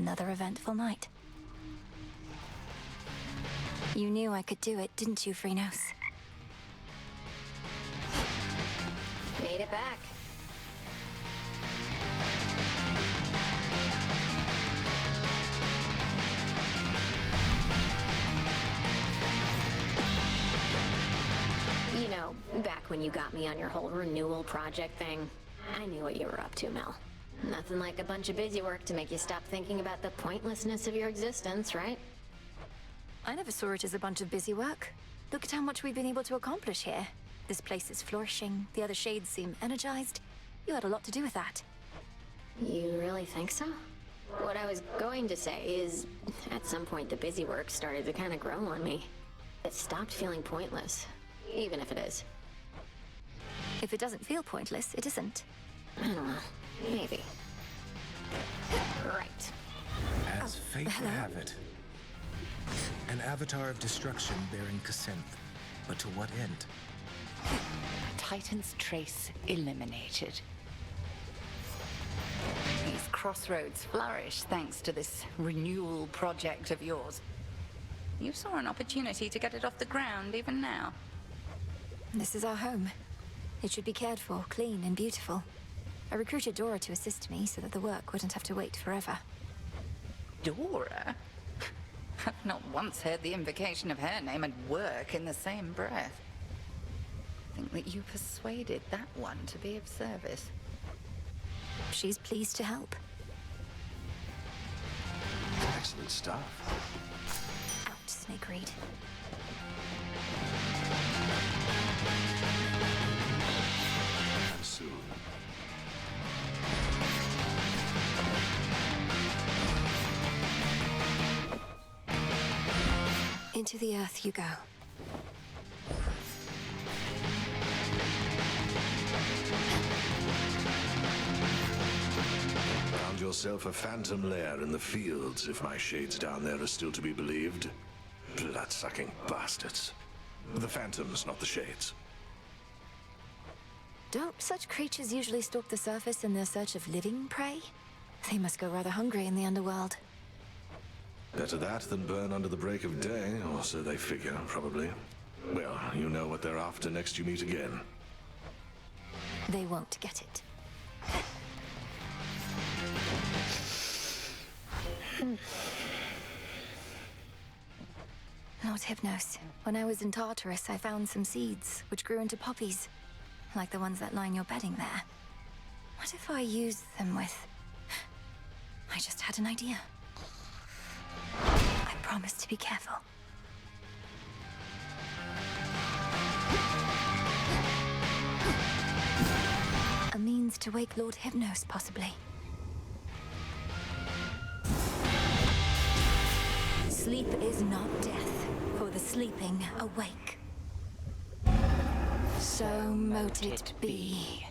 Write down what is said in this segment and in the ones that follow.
Another eventful night. You knew I could do it, didn't you, Phrynos? Made it back. You know, back when you got me on your whole renewal project thing, I knew what you were up to, Mel. Nothing like a bunch of busy work to make you stop thinking about the pointlessness of your existence, right? I never saw it as a bunch of busy work. Look at how much we've been able to accomplish here. This place is flourishing, the other shades seem energized. You had a lot to do with that. You really think so? What I was going to say is, at some point the busy work started to kind of grow on me. It stopped feeling pointless, even if it is. If it doesn't feel pointless, it isn't. I don't know. Maybe. Right. As fate would have it. An avatar of destruction bearing Cassynth. But to what end? Titan's trace eliminated. These crossroads flourish thanks to this renewal project of yours. You saw an opportunity to get it off the ground even now. This is our home. It should be cared for, clean and beautiful. I recruited Dora to assist me so that the work wouldn't have to wait forever. Dora? I've not once heard the invocation of her name and work in the same breath. Think that you persuaded that one to be of service. She's pleased to help. Excellent stuff. Out, Snake Reed. And soon. Into the earth you go. Found yourself a phantom lair in the fields, if my shades down there are still to be believed. Blood-sucking bastards. The phantoms, not the shades. Don't such creatures usually stalk the surface in their search of living prey? They must go rather hungry in the underworld. Better that than burn under the break of day, or so they figure, probably. Well, you know what they're after next you meet again. They won't get it. Lord Hypnos, when I was in Tartarus, I found some seeds, which grew into poppies, like the ones that line your bedding there. What if I used them with... I just had an idea. I promise to be careful. A means to wake Lord Hypnos, possibly. Sleep is not death, for the sleeping awake. So mote it be.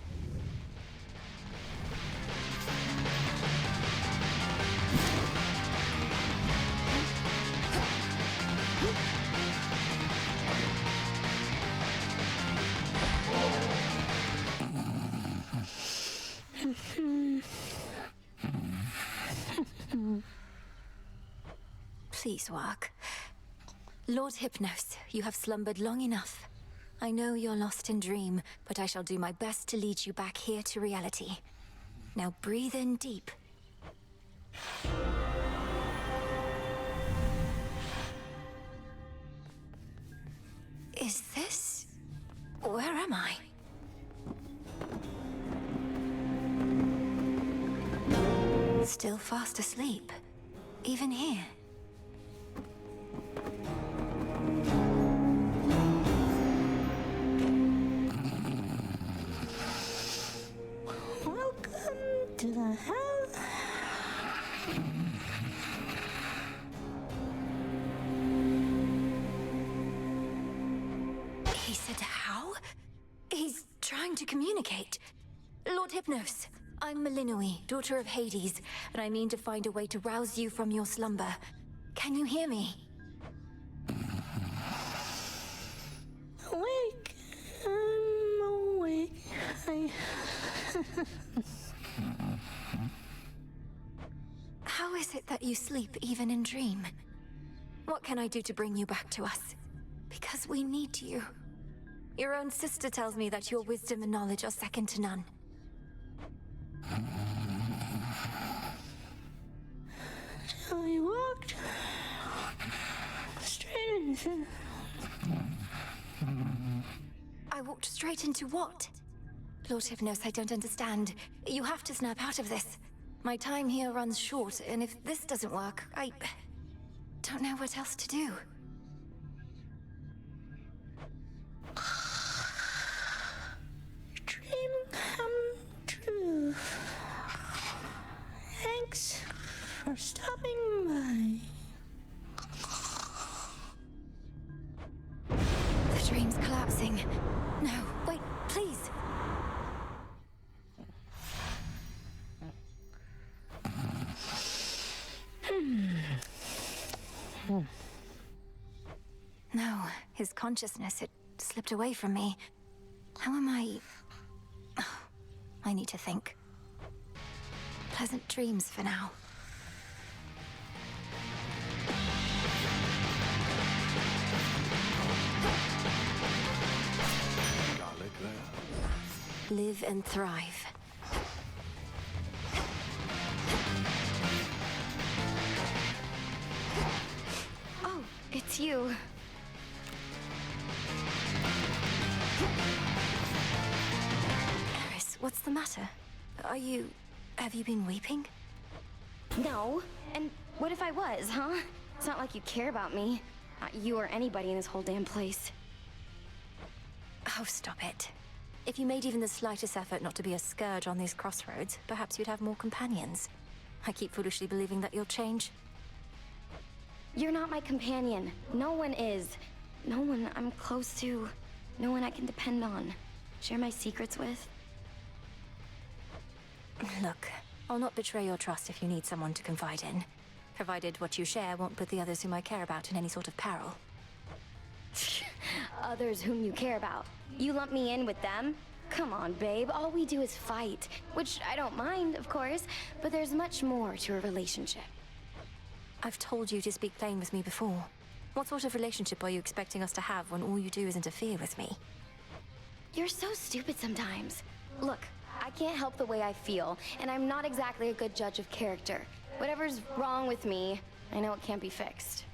Please work. Lord Hypnos, you have slumbered long enough. I know you're lost in dream, but I shall do my best to lead you back here to reality. Now breathe in deep. Is this... Where am I? Still fast asleep. Even here. Welcome to the hell. He said how? He's trying to communicate. Lord Hypnos, I'm Melinoi, daughter of Hades, and I mean to find a way to rouse you from your slumber. Can you hear me? Awake. I'm awake. How is it that you sleep even in dream? What can I do to bring you back to us? Because we need you. Your own sister tells me that your wisdom and knowledge are second to none. I walked straight into... I walked straight into what? Lord Hypnos, I don't understand. You have to snap out of this. My time here runs short, and if this doesn't work, I don't know what else to do. Dream come true. Thanks for stopping by. The dream's collapsing. No, wait, please. No, his consciousness, it slipped away from me. How am I... Oh, I need to think. Pleasant dreams for now. Garlic there. Live and thrive. Oh, it's you. Eris, what's the matter? Have you been weeping? No. And what if I was, huh? It's not like you care about me. Not you or anybody in this whole damn place. Oh, stop it. If you made even the slightest effort not to be a scourge on these crossroads, perhaps you'd have more companions. I keep foolishly believing that you'll change. You're not my companion. No one is. No one I'm close to. No one I can depend on. Share my secrets with. Look, I'll not betray your trust if you need someone to confide in. Provided what you share won't put the others whom I care about in any sort of peril. Others whom you care about. You lump me in with them? Come on, babe. All we do is fight. Which I don't mind, of course, but there's much more to a relationship. I've told you to speak plain with me before. What sort of relationship are you expecting us to have when all you do is interfere with me? You're so stupid sometimes. Look, I can't help the way I feel, and I'm not exactly a good judge of character. Whatever's wrong with me, I know it can't be fixed.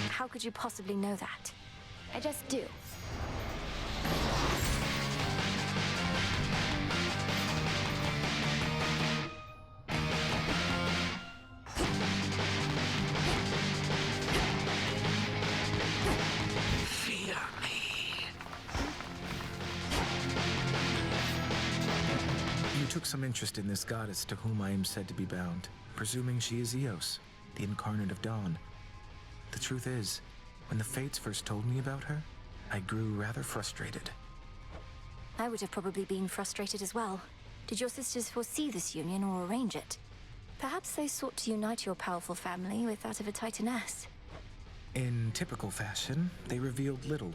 How could you possibly know that? I just do. Fear me. You took some interest in this goddess to whom I am said to be bound, presuming she is Eos, the incarnate of dawn. The truth is, when the Fates first told me about her, I grew rather frustrated. I would have probably been frustrated as well. Did your sisters foresee this union or arrange it? Perhaps they sought to unite your powerful family with that of a Titaness. In typical fashion, they revealed little,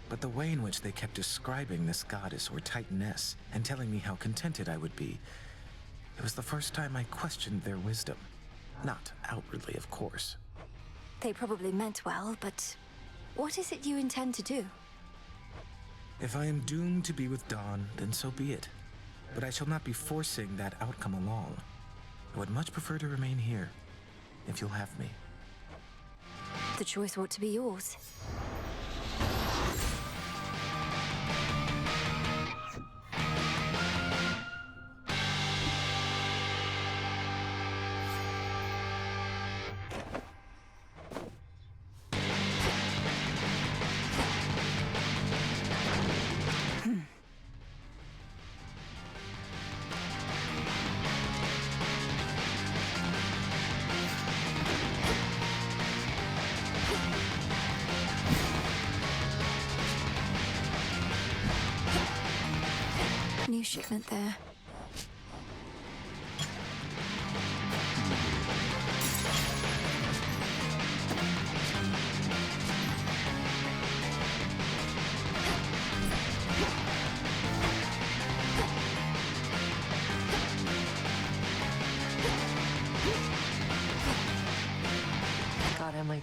but the way in which they kept describing this goddess or Titaness and telling me how contented I would be, it was the first time I questioned their wisdom. Not outwardly, of course. They probably meant well, but what is it you intend to do? If I am doomed to be with Dawn, then so be it. But I shall not be forcing that outcome along. I would much prefer to remain here, if you'll have me. The choice ought to be yours. New shipment there.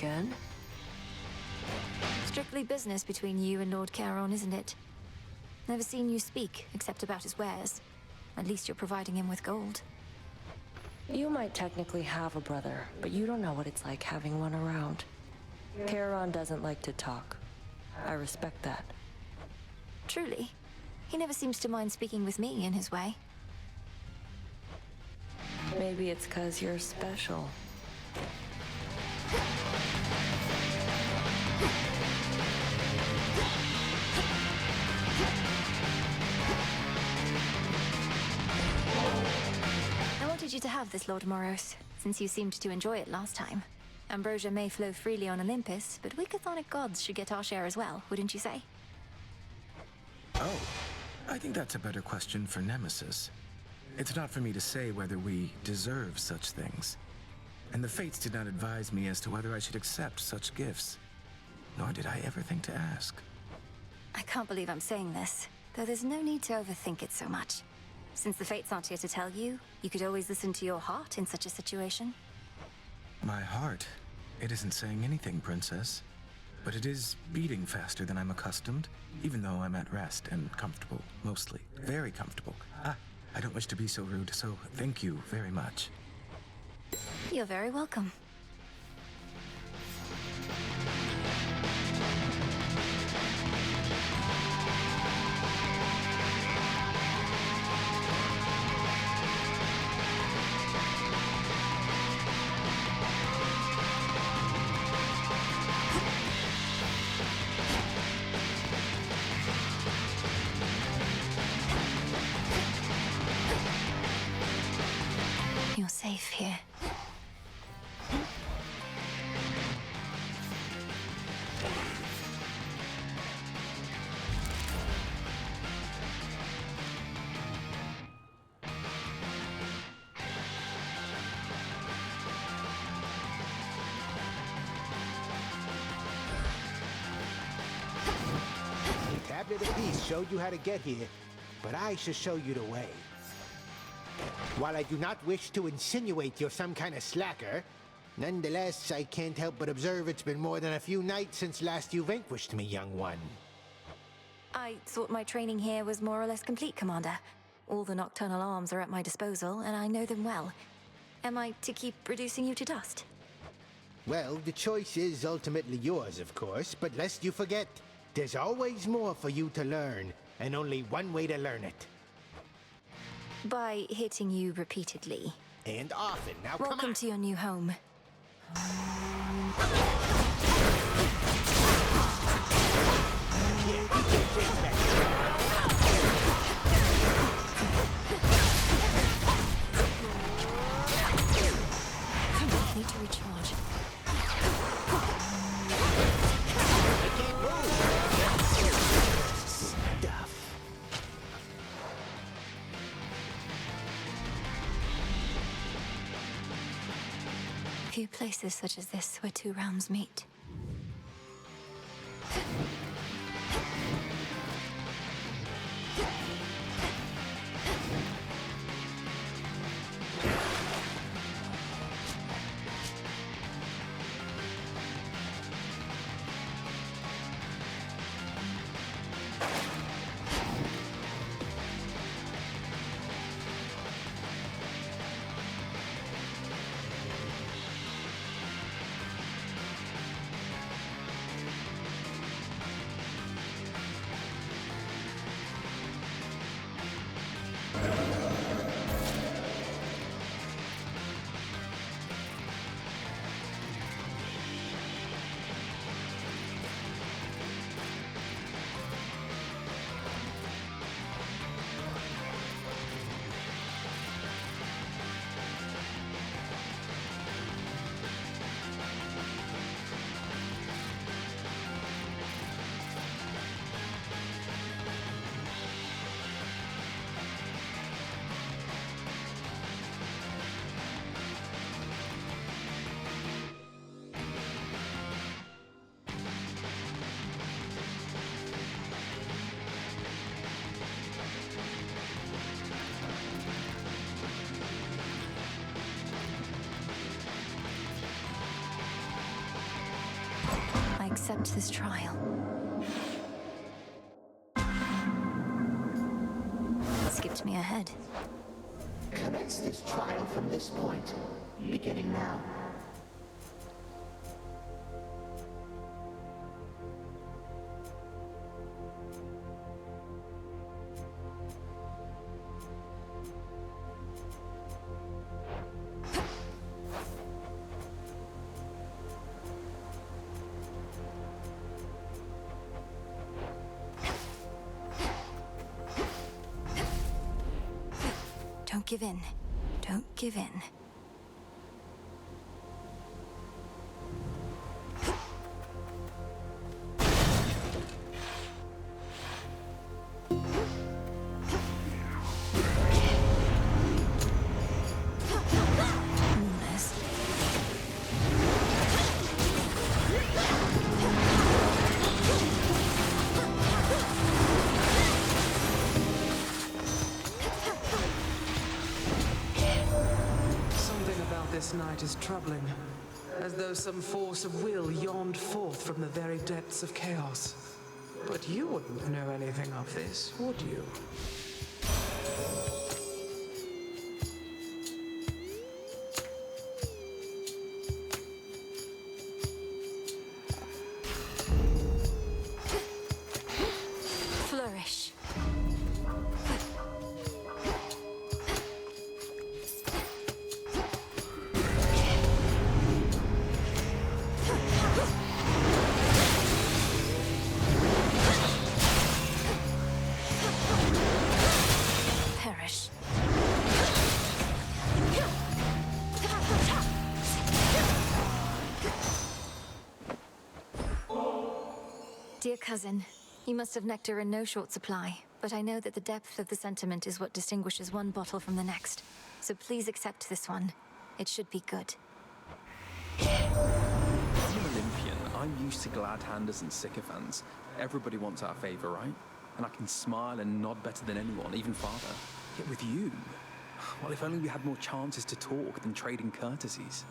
again? Strictly business between you and Lord Charon, isn't it? Never seen you speak, except about his wares. At least you're providing him with gold. You might technically have a brother, but you don't know what it's like having one around. Charon doesn't like to talk. I respect that. Truly. He never seems to mind speaking with me in his way. Maybe it's 'cause you're special. I wanted you to have this, Lord Moros, since you seemed to enjoy it last time. Ambrosia may flow freely on Olympus, but we chthonic gods should get our share as well, wouldn't you say? Oh, I think that's a better question for Nemesis. It's not for me to say whether we deserve such things. And the Fates did not advise me as to whether I should accept such gifts. Nor did I ever think to ask. I can't believe I'm saying this, though there's no need to overthink it so much. Since the Fates aren't here to tell you, you could always listen to your heart in such a situation. My heart? It isn't saying anything, Princess. But it is beating faster than I'm accustomed, even though I'm at rest and comfortable, mostly. Very comfortable. I don't wish to be so rude, so thank you very much. You're very welcome. You're safe here. The tablet of peace showed you how to get here, but I shall show you the way. While I do not wish to insinuate you're some kind of slacker, nonetheless, I can't help but observe it's been more than a few nights since last you vanquished me, young one. I thought my training here was more or less complete, Commander. All the nocturnal arms are at my disposal, and I know them well. Am I to keep reducing you to dust? Well, the choice is ultimately yours, of course, but lest you forget, there's always more for you to learn, and only one way to learn it. By hitting you repeatedly. And often. Now, come Welcome on. to your new home. Yeah, you can take that. Need to recharge. I can't move. Stuff. Few places such as this where two realms meet. accept this trial. Skipped me ahead. Commence this trial from this point, beginning now. Don't give in. Don't give in. This night is troubling, as though some force of will yawned forth from the very depths of chaos. But you wouldn't know anything of this, would you? Flourish. Dear cousin, you must have nectar in no short supply, but I know that the depth of the sentiment is what distinguishes one bottle from the next. So please accept this one. It should be good. I'm an Olympian. I'm used to glad-handers and sycophants. Everybody wants our favor, right? And I can smile and nod better than anyone, even father. Yet with you, well, if only we had more chances to talk than trading courtesies.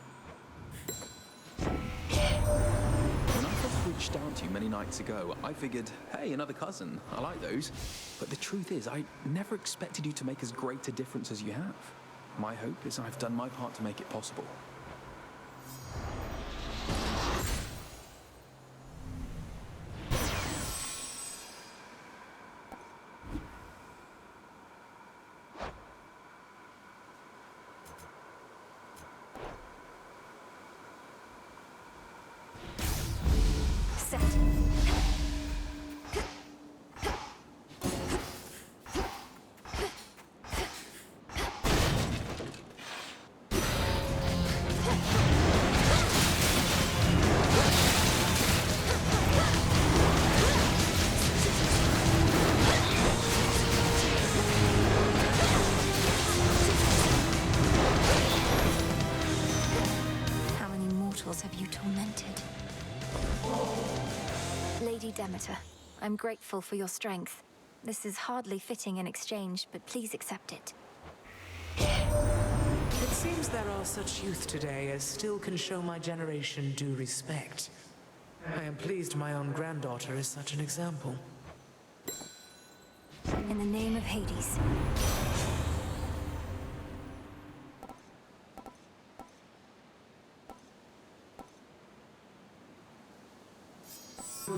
When I first reached out to you many nights ago, I figured, hey, another cousin. I like those. But the truth is, I never expected you to make as great a difference as you have. My hope is I've done my part to make it possible. Have you tormented? Lady Demeter, I'm grateful for your strength. This is hardly fitting in exchange, but please accept it. It seems there are such youth today as still can show my generation due respect. I am pleased my own granddaughter is such an example. In the name of Hades.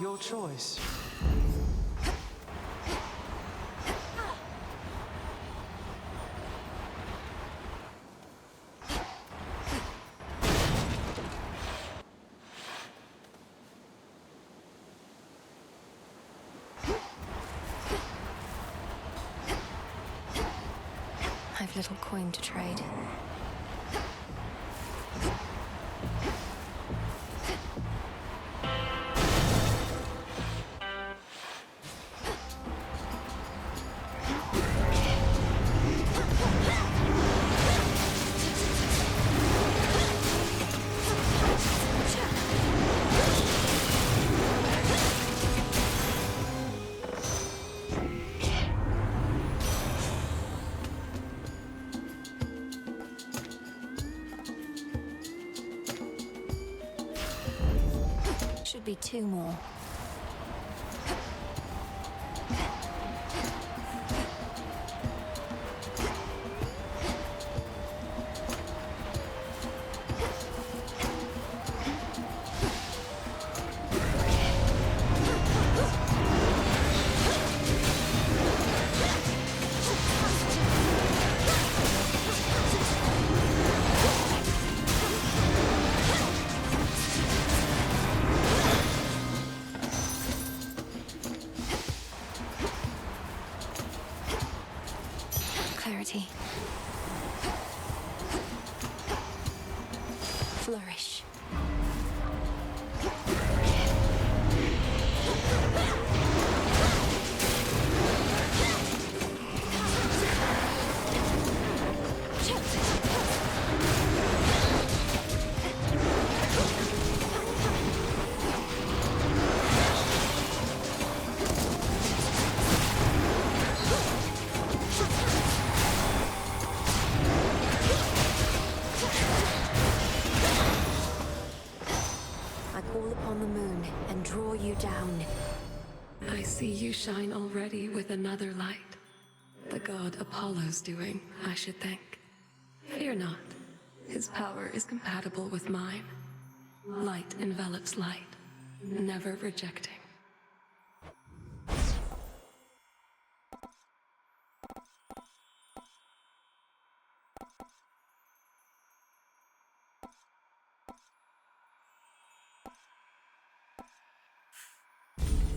Your choice. I've little coin to trade. should be 2 more. Clarity. Flourish. I call upon the moon and draw you down. I see you shine already with another light. The god Apollo's doing, I should think. Fear not. His power is compatible with mine. Light envelops light, never rejecting.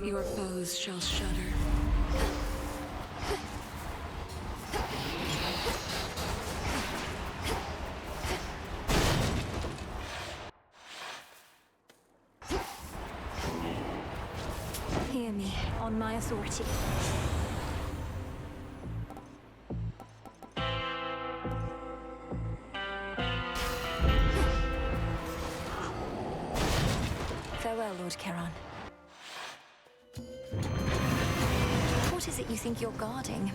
Your foes shall shudder. Hear me, on my authority. Farewell, Lord Charon. What is it you think you're guarding,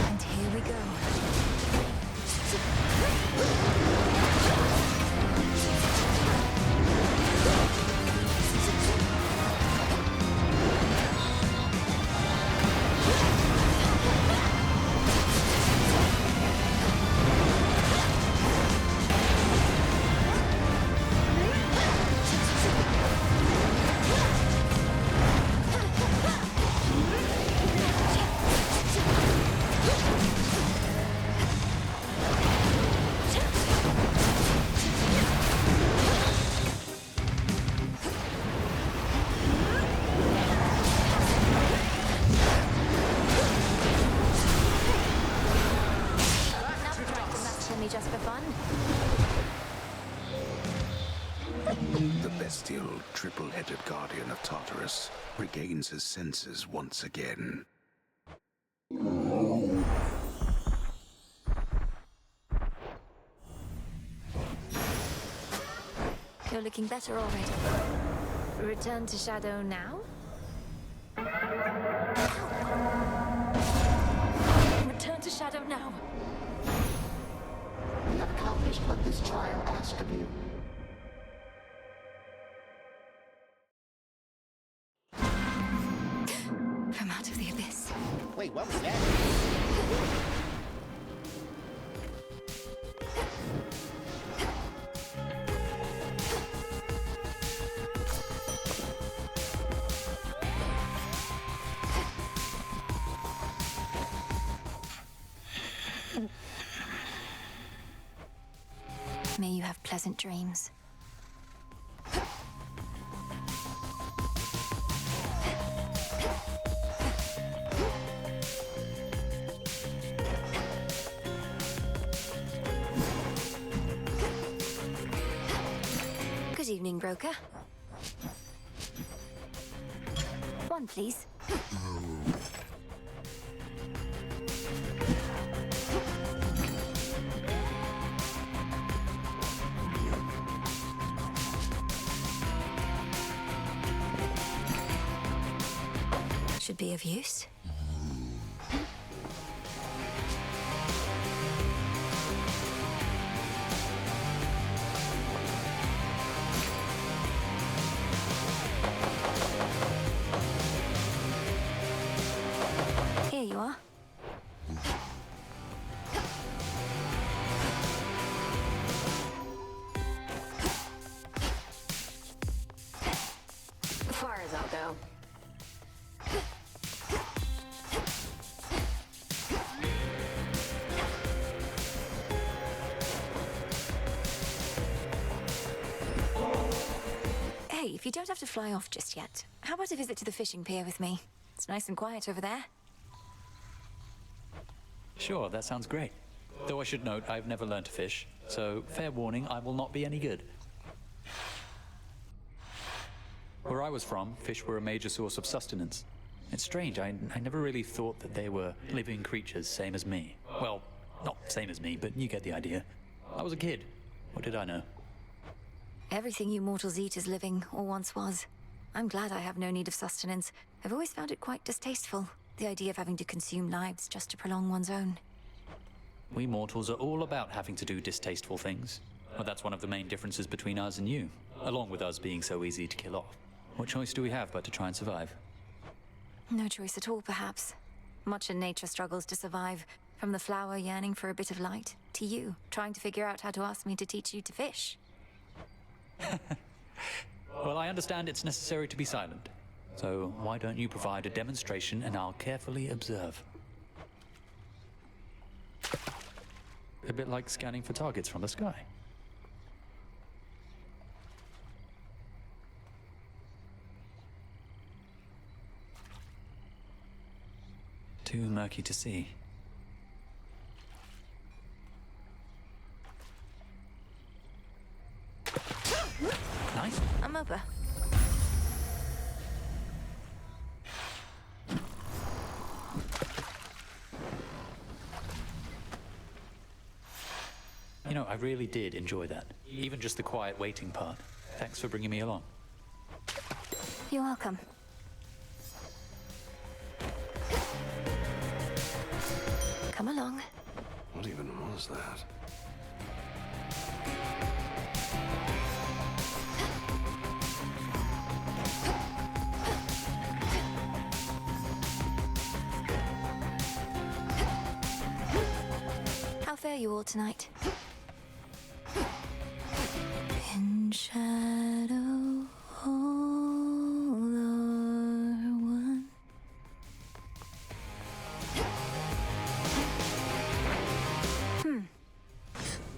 And here we go. Me just for fun. The bestial, triple-headed guardian of Tartarus regains his senses once again. You're looking better already. Return to Shadow now? Return to Shadow now. You have accomplished what this trial asked of you. From out of the abyss. Wait, what was that? May you have pleasant dreams. Good evening, broker. One, please. Should be of use. Here you are. As far as I'll go. Hey, if you don't have to fly off just yet, how about a visit to the fishing pier with me? It's nice and quiet over there. Sure, that sounds great. Though I should note, I've never learned to fish, so fair warning, I will not be any good. Where I was from, fish were a major source of sustenance. It's strange, I never really thought that they were living creatures same as me. Well, not same as me, but you get the idea. I was a kid. What did I know? Everything you mortals eat is living, or once was. I'm glad I have no need of sustenance. I've always found it quite distasteful, the idea of having to consume lives just to prolong one's own. We mortals are all about having to do distasteful things. Well, that's one of the main differences between us and you, along with us being so easy to kill off. What choice do we have but to try and survive? No choice at all, perhaps. Much in nature struggles to survive, from the flower yearning for a bit of light, to you, trying to figure out how to ask me to teach you to fish. Well, I understand it's necessary to be silent. So why don't you provide a demonstration and I'll carefully observe. A bit like scanning for targets from the sky. Too murky to see. Nice. I'm over. You know, I really did enjoy that. Even just the quiet waiting part. Thanks for bringing me along. You're welcome. Come along. What even was that? How fare you all tonight? In shadow, all are one.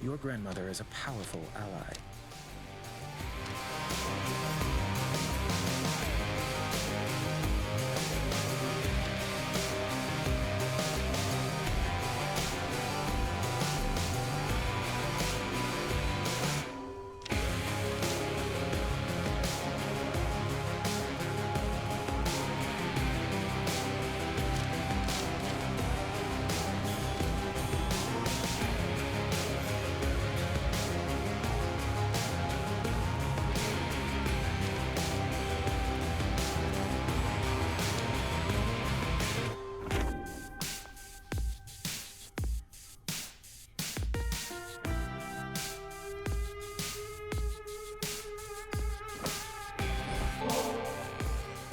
Your grandmother is a powerful ally.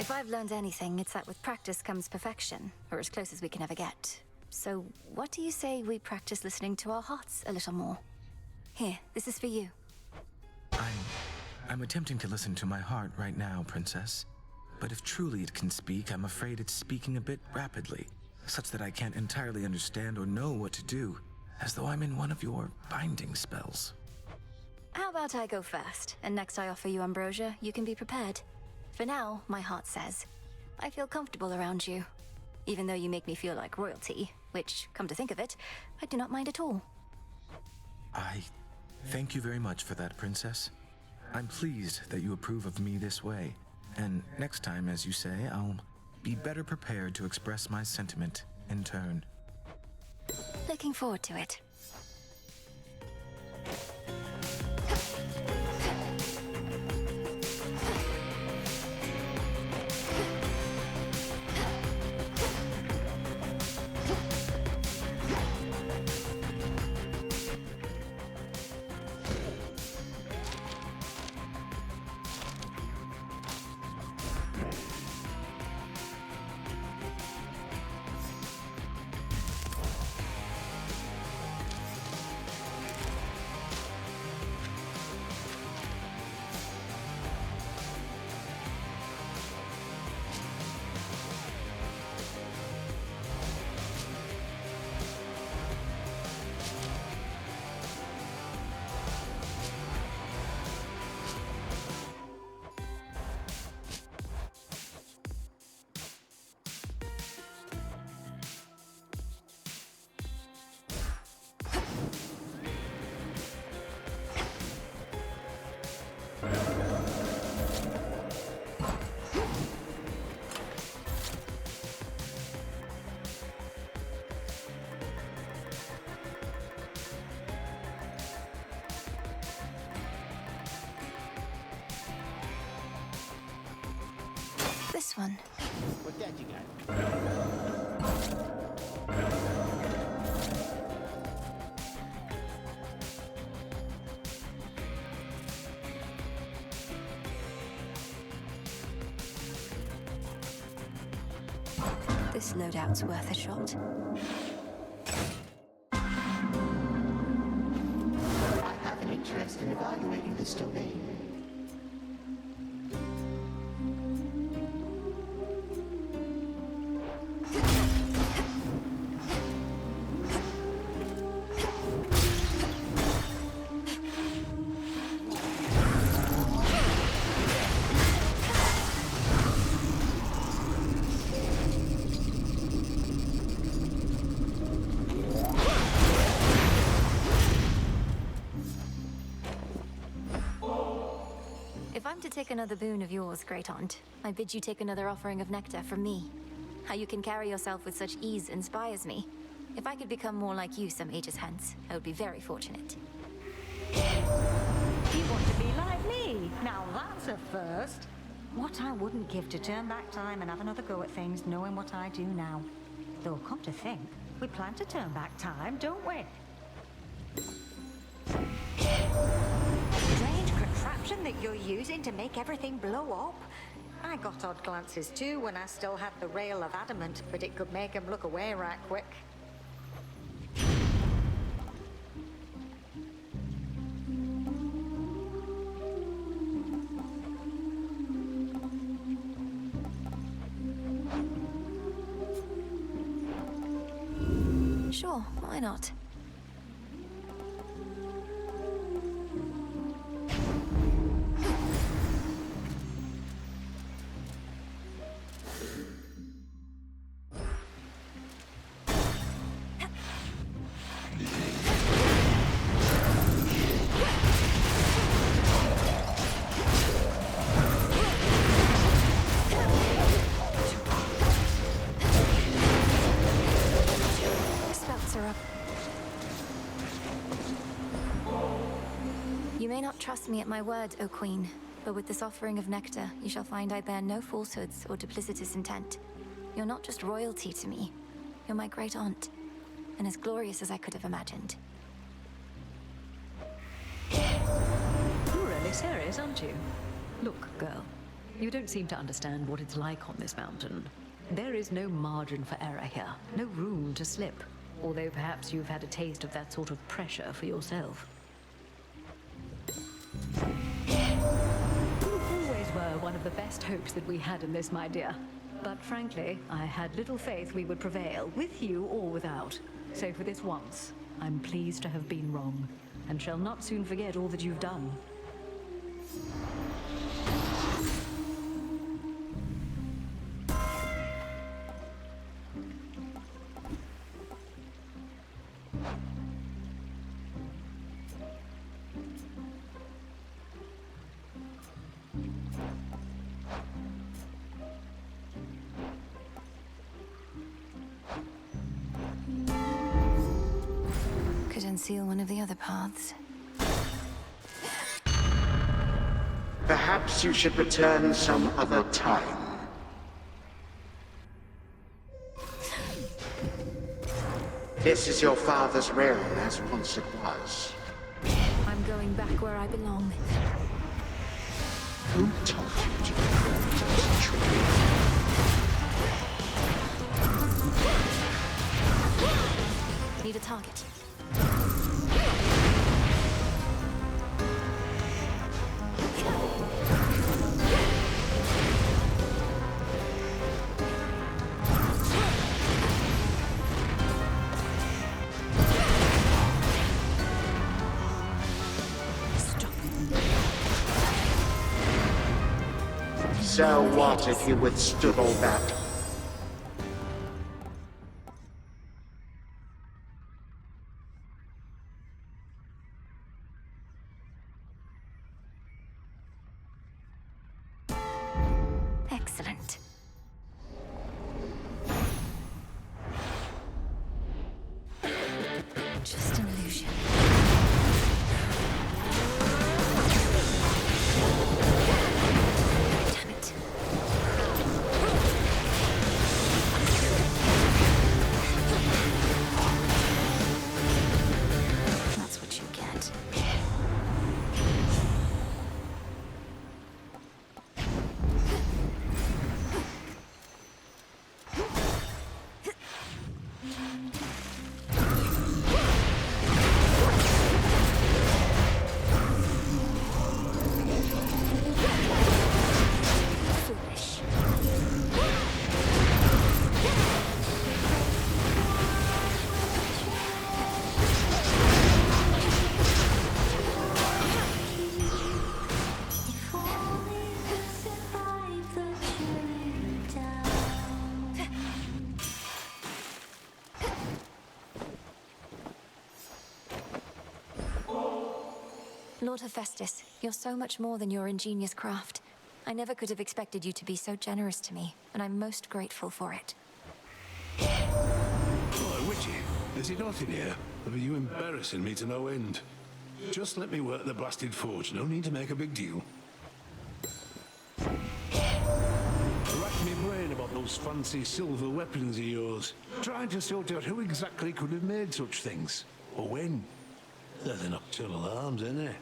If I've learned anything, it's that with practice comes perfection, or as close as we can ever get. So, what do you say we practice listening to our hearts a little more? Here, this is for you. I'm attempting to listen to my heart right now, Princess. But if truly it can speak, I'm afraid it's speaking a bit rapidly, such that I can't entirely understand or know what to do, as though I'm in one of your binding spells. How about I go first, and next I offer you ambrosia, you can be prepared. For now, my heart says, I feel comfortable around you. Even though you make me feel like royalty, which, come to think of it, I do not mind at all. I thank you very much for that, Princess. I'm pleased that you approve of me this way. And next time, as you say, I'll be better prepared to express my sentiment in turn. Looking forward to it. This one. What that you got? This loadout's worth a shot. I have an interest in evaluating this domain. If I'm to take another boon of yours, Great Aunt, I bid you take another offering of nectar from me. How you can carry yourself with such ease inspires me. If I could become more like you some ages hence, I would be very fortunate. You want to be like me? Now that's a first. What I wouldn't give to turn back time and have another go at things knowing what I do now. Though, come to think, we plan to turn back time, don't we? Strange contraption that you're using to make everything blow up? I got odd glances too when I still had the rail of adamant, but it could make him look away right quick. Sure, why not? You may not trust me at my word, O Queen, but with this offering of nectar, you shall find I bear no falsehoods or duplicitous intent. You're not just royalty to me, you're my great aunt, and as glorious as I could have imagined. You're really serious, aren't you? Look, girl, you don't seem to understand what it's like on this mountain. There is no margin for error here, no room to slip, although perhaps you've had a taste of that sort of pressure for yourself. You always were one of the best hopes that we had in this, my dear. But frankly, I had little faith we would prevail, with you or without. So for this once, I'm pleased to have been wrong, and shall not soon forget all that you've done. conceal one of the other paths. Perhaps you should return some other time. This is your father's realm, as once it was. I'm going back where I belong. Who told you to prove those tricks? Need a target. So what if you withstood all that? Excellent. Just an illusion. Damn it. That's what you get. Foolish. Lord Hephaestus, you're so much more than your ingenious craft. I never could have expected you to be so generous to me, and I'm most grateful for it. Why, Witchy, is it hot in here? Are you embarrassing me to no end? Just let me work the blasted forge. No need to make a big deal. I racked my brain about those fancy silver weapons of yours, trying to sort out who exactly could have made such things, or when. They're the nocturnal arms, ain't they?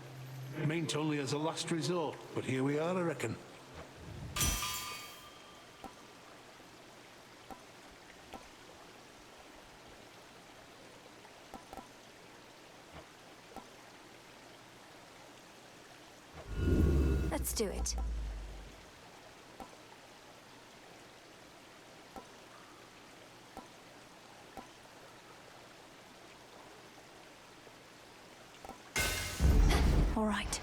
Meant only as a last resort, but here we are, I reckon. Let's do it. All right.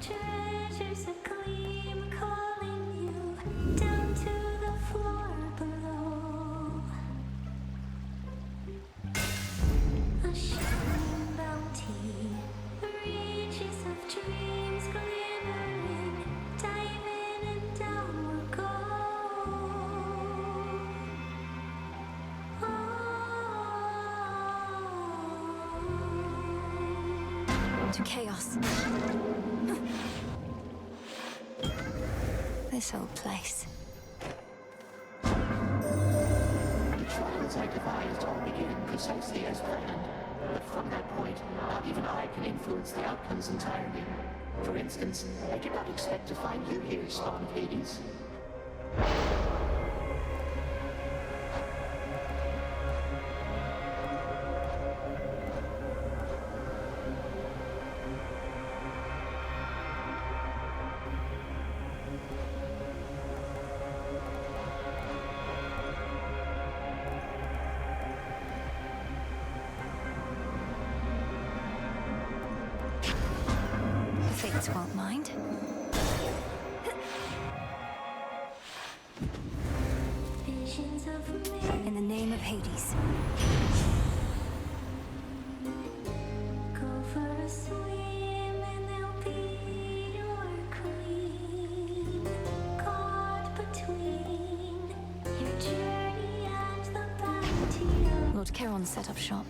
Treasures a gleam calling you down to the floor below. A shining bounty, reaches of dreams glimmering, dive in and down we go. To chaos. This old place. The trials I devised all begin precisely as planned. But from that point, not even I can influence the outcomes entirely. For instance, I did not expect to find you here, Spawn of Hades. won't mind. Visions of me. In the name of Hades. Go for a swim and they'll be your queen. Caught between your journey and the bounty of Lord Charon set up shop.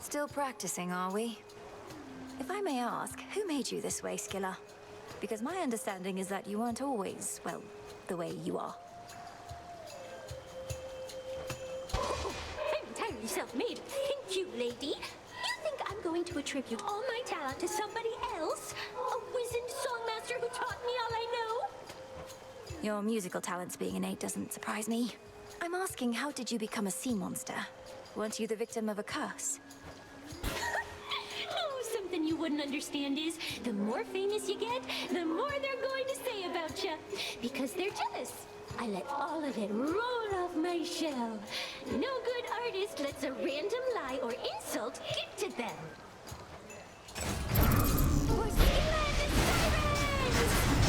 Still practicing, are we? If I may ask, who made you this way, Skilla? Because my understanding is that you weren't always, well, the way you are. I'm entirely self-made. Thank you, lady. You think I'm going to attribute all my talent to somebody else? A wizened songmaster who taught me all I know? Your musical talents being innate doesn't surprise me. I'm asking, how did you become a sea monster? Weren't you the victim of a curse? Oh, something you wouldn't understand is, the more famous you get, the more they're going to say about you. Because they're jealous. I let all of it roll off my shell. No good artist lets a random lie or insult get to them. For Skilla and the Sirens!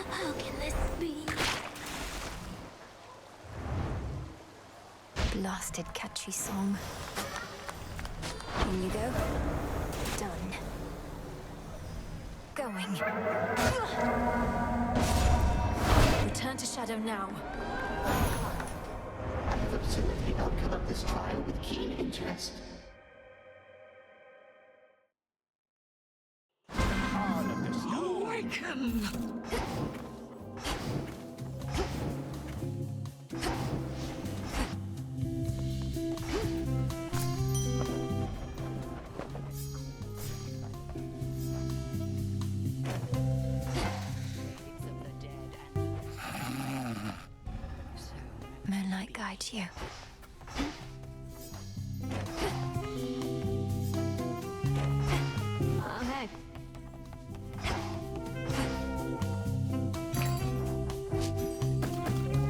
How can this be? Blasted catchy song. In you go. Done. Going. Return to Shadow now. I have observed the outcome of this trial with keen interest. Awaken! Moonlight guides you. Okay.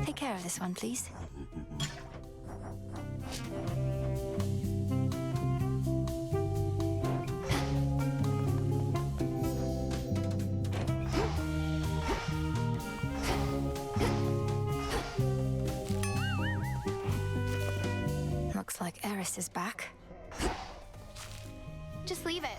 Take care of this one, please. Looks like Eris is back. Just leave it.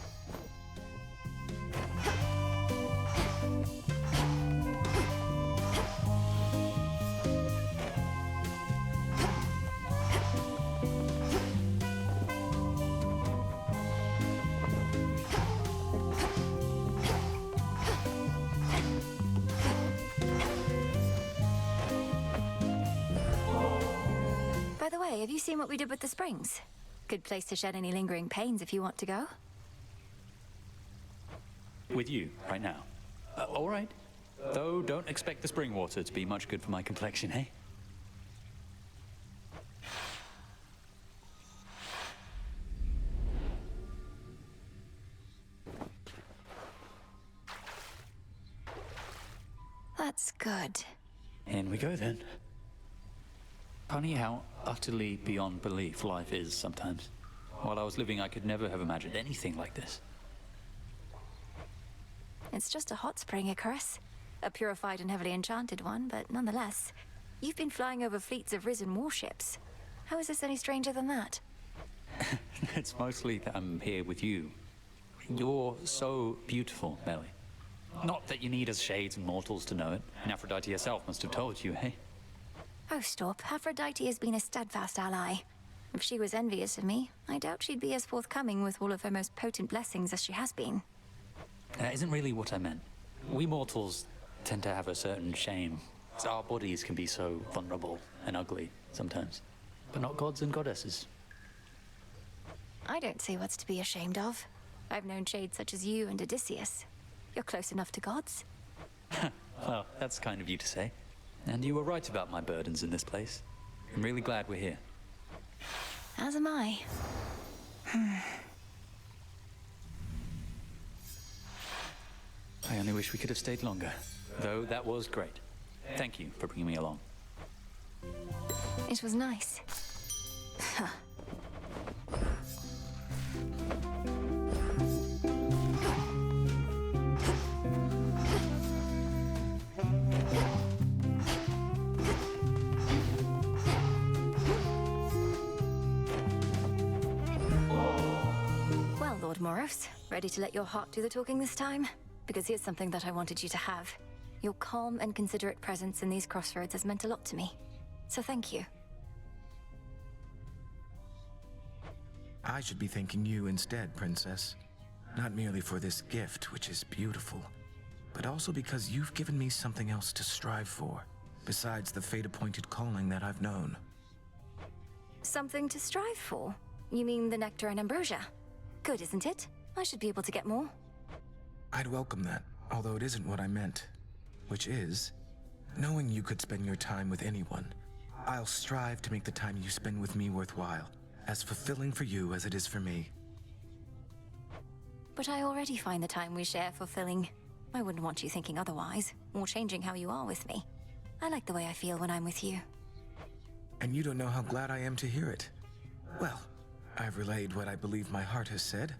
By the way, have you seen what we did with the springs? Good place to shed any lingering pains if you want to go. With you, right now. All right. Though, don't expect the spring water to be much good for my complexion, eh? That's good. In we go, then. Funny how utterly beyond belief life is sometimes. While I was living, I could never have imagined anything like this. It's just a hot spring, Icarus. A purified and heavily enchanted one, but nonetheless. You've been flying over fleets of risen warships. How is this any stranger than that? It's mostly that I'm here with you. You're so beautiful, Melly. Not that you need us shades and mortals to know it. And Aphrodite herself must have told you, eh? most, Orp, Aphrodite has been a steadfast ally. If she was envious of me, I doubt she'd be as forthcoming with all of her most potent blessings as she has been. That isn't really what I meant. We mortals tend to have a certain shame. Our bodies can be so vulnerable and ugly sometimes, but not gods and goddesses. I don't see what's to be ashamed of. I've known shades such as you and Odysseus. You're close enough to gods. Well, that's kind of you to say. And you were right about my burdens in this place. I'm really glad we're here. As am I. I only wish we could have stayed longer. Though that was great. Thank you for bringing me along. It was nice. Well, Lord Moros, ready to let your heart do the talking this time? Because here's something that I wanted you to have. Your calm and considerate presence in these crossroads has meant a lot to me. So thank you. I should be thanking you instead, Princess. Not merely for this gift, which is beautiful, but also because you've given me something else to strive for, besides the fate-appointed calling that I've known. Something to strive for? You mean the nectar and ambrosia? Good, isn't it? I should be able to get more. I'd welcome that, although it isn't what I meant. Which is, knowing you could spend your time with anyone, I'll strive to make the time you spend with me worthwhile, as fulfilling for you as it is for me. But I already find the time we share fulfilling. I wouldn't want you thinking otherwise, or changing how you are with me. I like the way I feel when I'm with you. And you don't know how glad I am to hear it. Well, I've relayed what I believe my heart has said,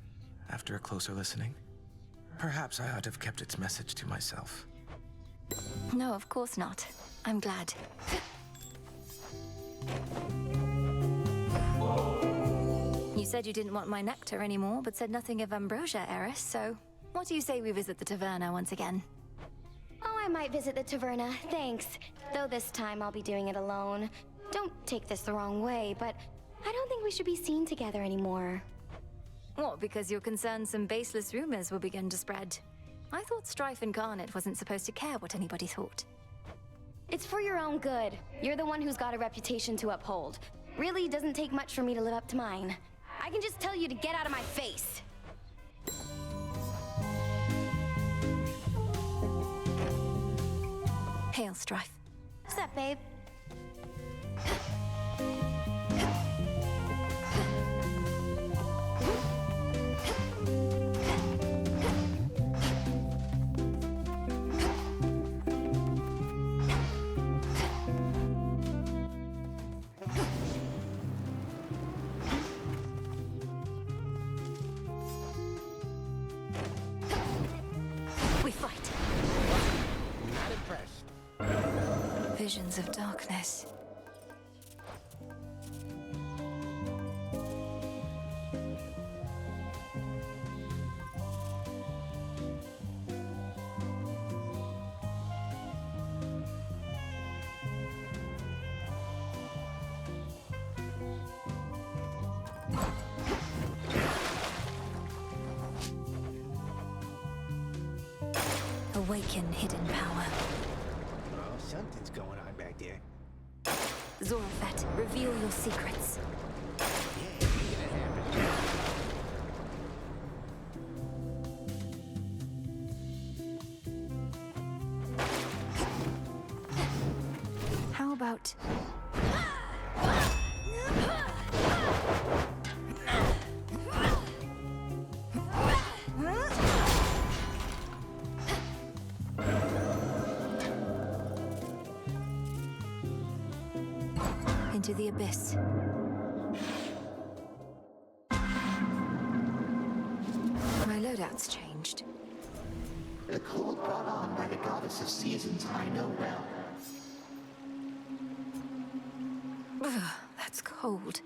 after a closer listening. Perhaps I ought to have kept its message to myself. No, of course not. I'm glad. You said you didn't want my nectar anymore, but said nothing of ambrosia, Eris, so what do you say we visit the taverna once again? Oh, I might visit the taverna, thanks. Though this time I'll be doing it alone. Don't take this the wrong way, but I don't think we should be seen together anymore. What, because you're concerned some baseless rumors will begin to spread? I thought Strife Incarnate wasn't supposed to care what anybody thought. It's for your own good. You're the one who's got a reputation to uphold. Really doesn't take much for me to live up to mine. I can just tell you to get out of my face. Hail, Strife. What's up, babe? We fight. Not impressed. Visions of darkness. Awaken hidden power. Oh, something's going on back there. Zorafet, reveal your secrets. Yeah, making it happen. How about... into the abyss. My loadout's changed. The cold brought on by the goddess of seasons I know well. Ugh, that's cold.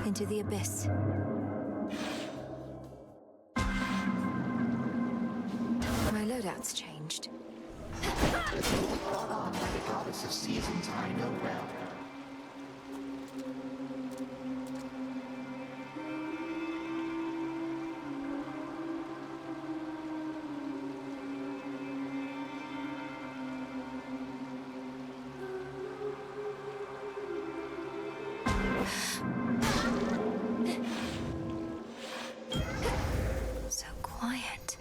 into the abyss. My loadout's changed. Brought on by the goddess of seasons, I know well. So quiet.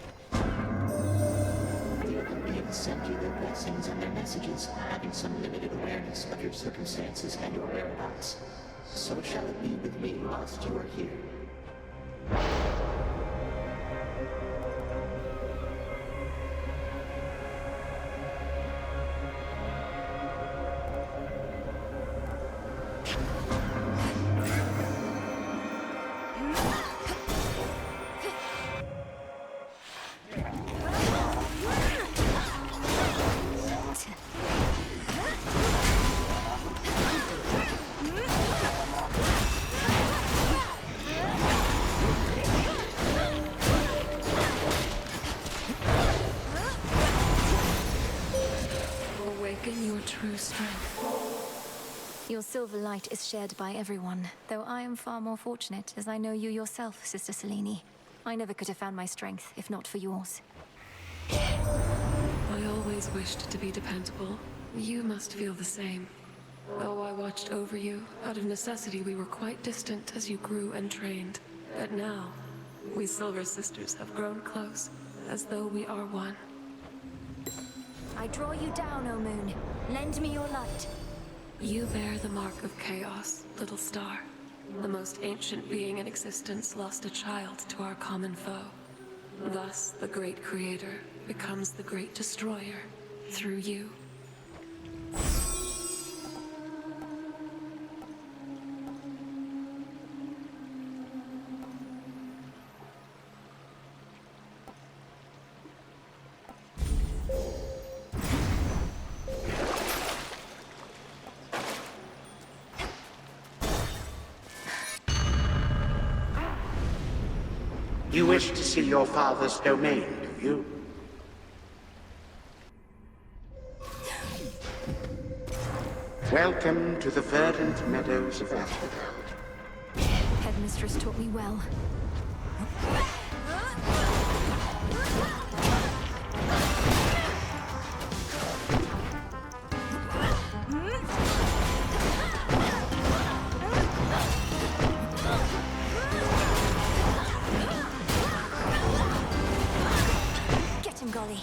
Human beings send you their blessings and their messages, having some limited awareness of your circumstances and your whereabouts. So shall it be with me whilst you are here. Awaken your true strength. Your silver light is shared by everyone, though I am far more fortunate as I know you yourself, Sister Selene. I never could have found my strength if not for yours. I always wished to be dependable. You must feel the same. Though I watched over you, out of necessity we were quite distant as you grew and trained. But now, we Silver Sisters have grown close, as though we are one. I draw you down, O Moon. Lend me your light. You bear the mark of chaos, little star. The most ancient being in existence lost a child to our common foe. Thus, the great creator becomes the great destroyer through you. You wish to see your father's domain, do you? Welcome to the verdant meadows of Asphodel. Headmistress taught me well. Get him, Golly.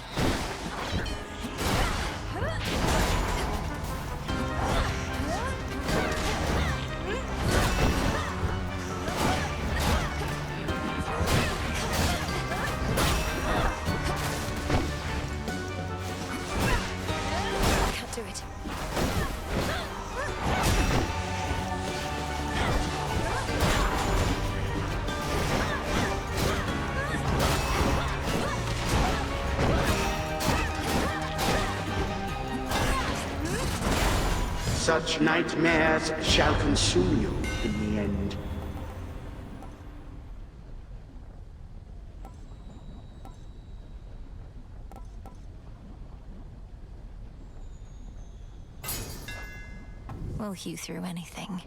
Can't do it. Such nightmares shall consume you in the end. We'll hew through anything.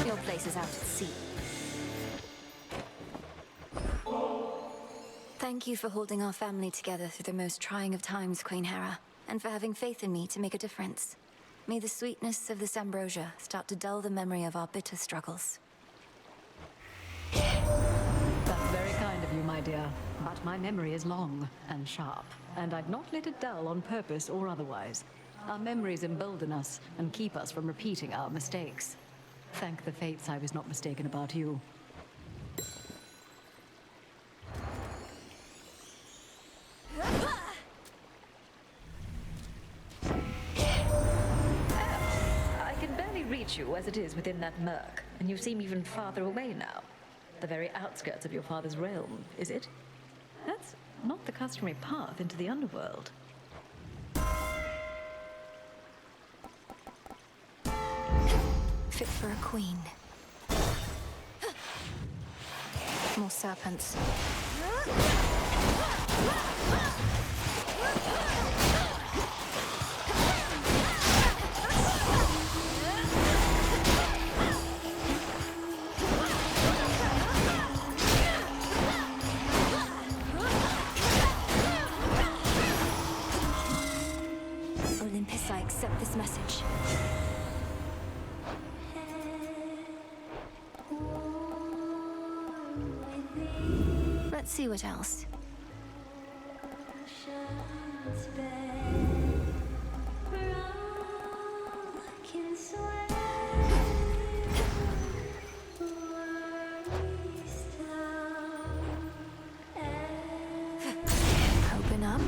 Your place is out at sea. Thank you for holding our family together through the most trying of times, Queen Hera, and for having faith in me to make a difference. May the sweetness of this ambrosia start to dull the memory of our bitter struggles. That's very kind of you, my dear. But my memory is long and sharp, and I'd not let it dull on purpose or otherwise. Our memories embolden us and keep us from repeating our mistakes. Thank the fates I was not mistaken about you. I can barely reach you as it is within that murk, and you seem even farther away now. The very outskirts of your father's realm, is it? That's not the customary path into the underworld. Fit for a queen. More serpents. Olympus, I accept this message. Let's see what else. Open up.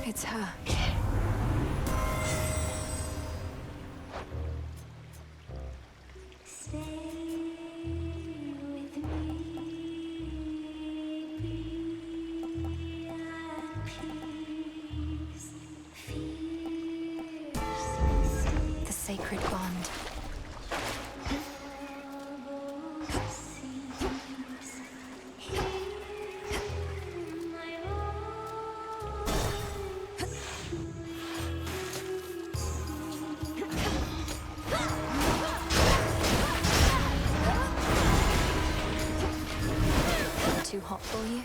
It's her. The sacred bond. Too hot for you?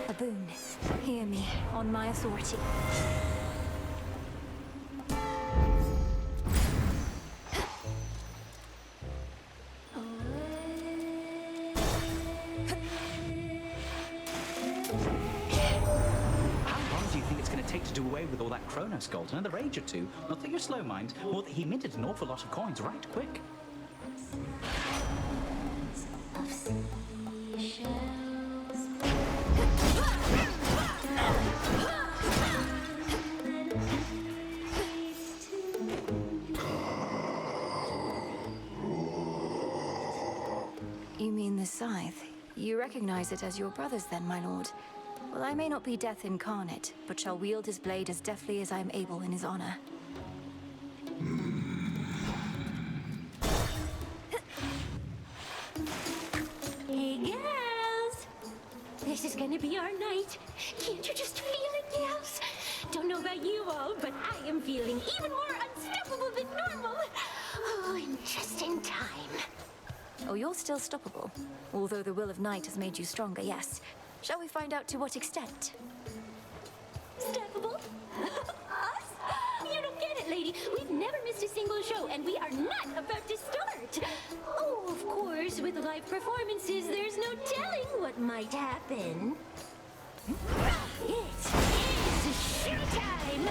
A boon. Hear me, on my authority. To do away with all that Chronos gold, another age or two. Not that you're slow, mind, or that he minted an awful lot of coins right quick. You mean the scythe? You recognize it as your brother's then, my lord? Well, I may not be death incarnate, but shall wield his blade as deftly as I am able in his honor. Hey, girls! This is gonna be our night. Can't you just feel it, gals? Don't know about you all, but I am feeling even more unstoppable than normal. Oh, and just in time. Oh, you're still stoppable. Although the will of night has made you stronger, yes. Shall we find out to what extent? Stoppable? Us? You don't get it, lady. We've never missed a single show, and we are not about to start. Oh, of course, with live performances, there's no telling what might happen. It is showtime!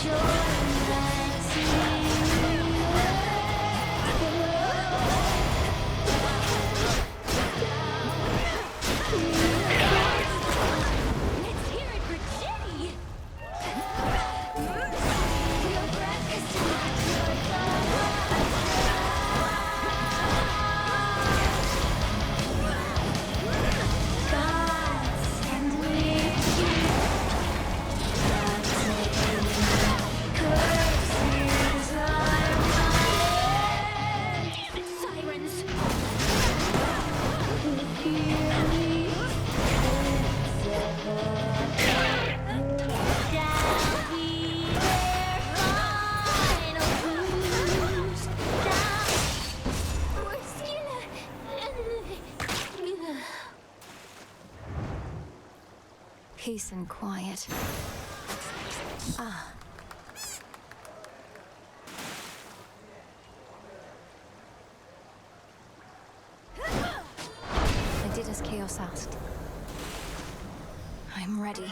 Joy Peace and quiet. Ah. I did as Chaos asked. I'm ready.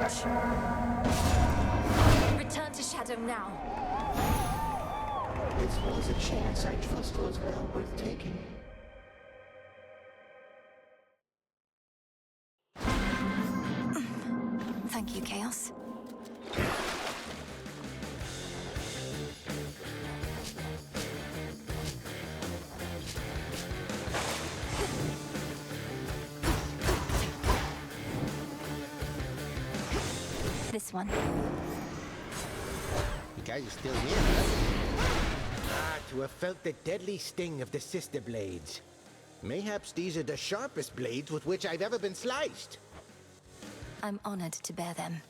Ouch! Return to Shadow now. This was a chance I trust was well worth taking. Thank you, Chaos. This one. You guys are still here, huh? Ah, to have felt the deadly sting of the sister blades. Mayhaps these are the sharpest blades with which I've ever been sliced. I'm honored to bear them.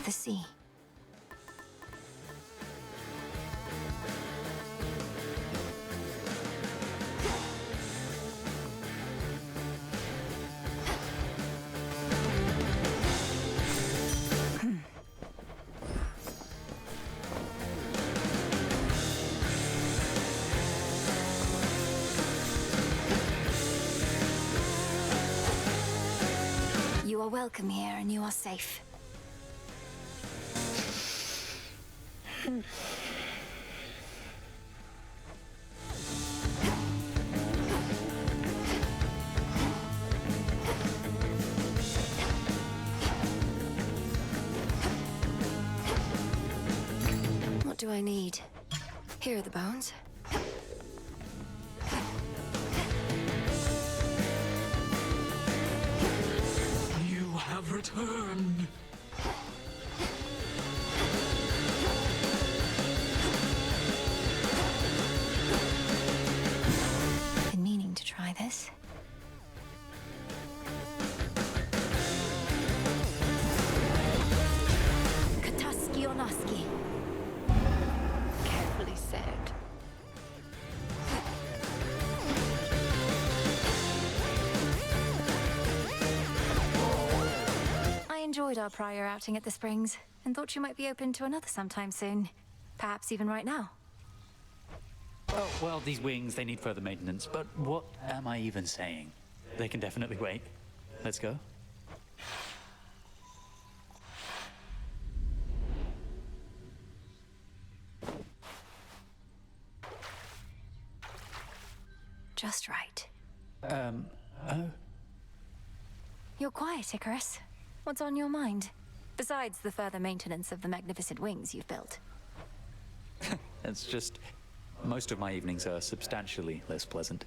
The sea. You are welcome here, and you are safe. What do I need? Here are the bones. You have returned. Been meaning to try this. Kataski Onaski. Carefully said. I enjoyed our prior outing at the Springs, and thought you might be open to another sometime soon. Perhaps even right now. Oh, well, these wings, they need further maintenance, but what am I even saying? They can definitely wait. Let's go. Just right. Oh? You're quiet, Icarus. What's on your mind? Besides the further maintenance of the magnificent wings you've built. It's just... most of my evenings are substantially less pleasant.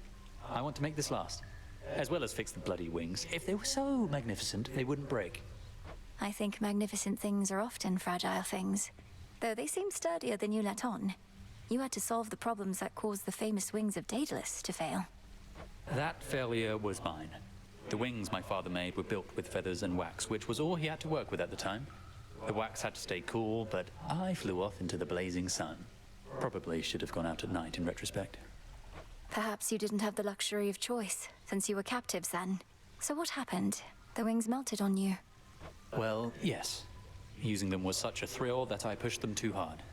I want to make this last. As well as fix the bloody wings. If they were so magnificent, they wouldn't break. I think magnificent things are often fragile things. Though they seem sturdier than you let on. You had to solve the problems that caused the famous wings of Daedalus to fail. That failure was mine. The wings my father made were built with feathers and wax, which was all he had to work with at the time. The wax had to stay cool, but I flew off into the blazing sun. Probably should have gone out at night in retrospect. Perhaps you didn't have the luxury of choice, since you were captives then. So what happened? The wings melted on you. Well, yes. Using them was such a thrill that I pushed them too hard.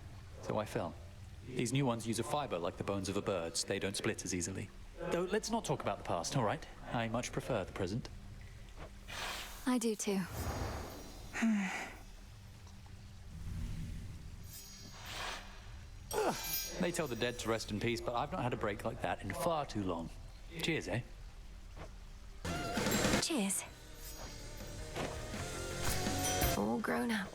So I fell. These new ones use a fiber like the bones of a bird, so they don't split as easily. Though, let's not talk about the past, all right? I much prefer the present. I do too. They tell the dead to rest in peace, but I've not had a break like that in far too long. Cheers, eh? Cheers. All grown up.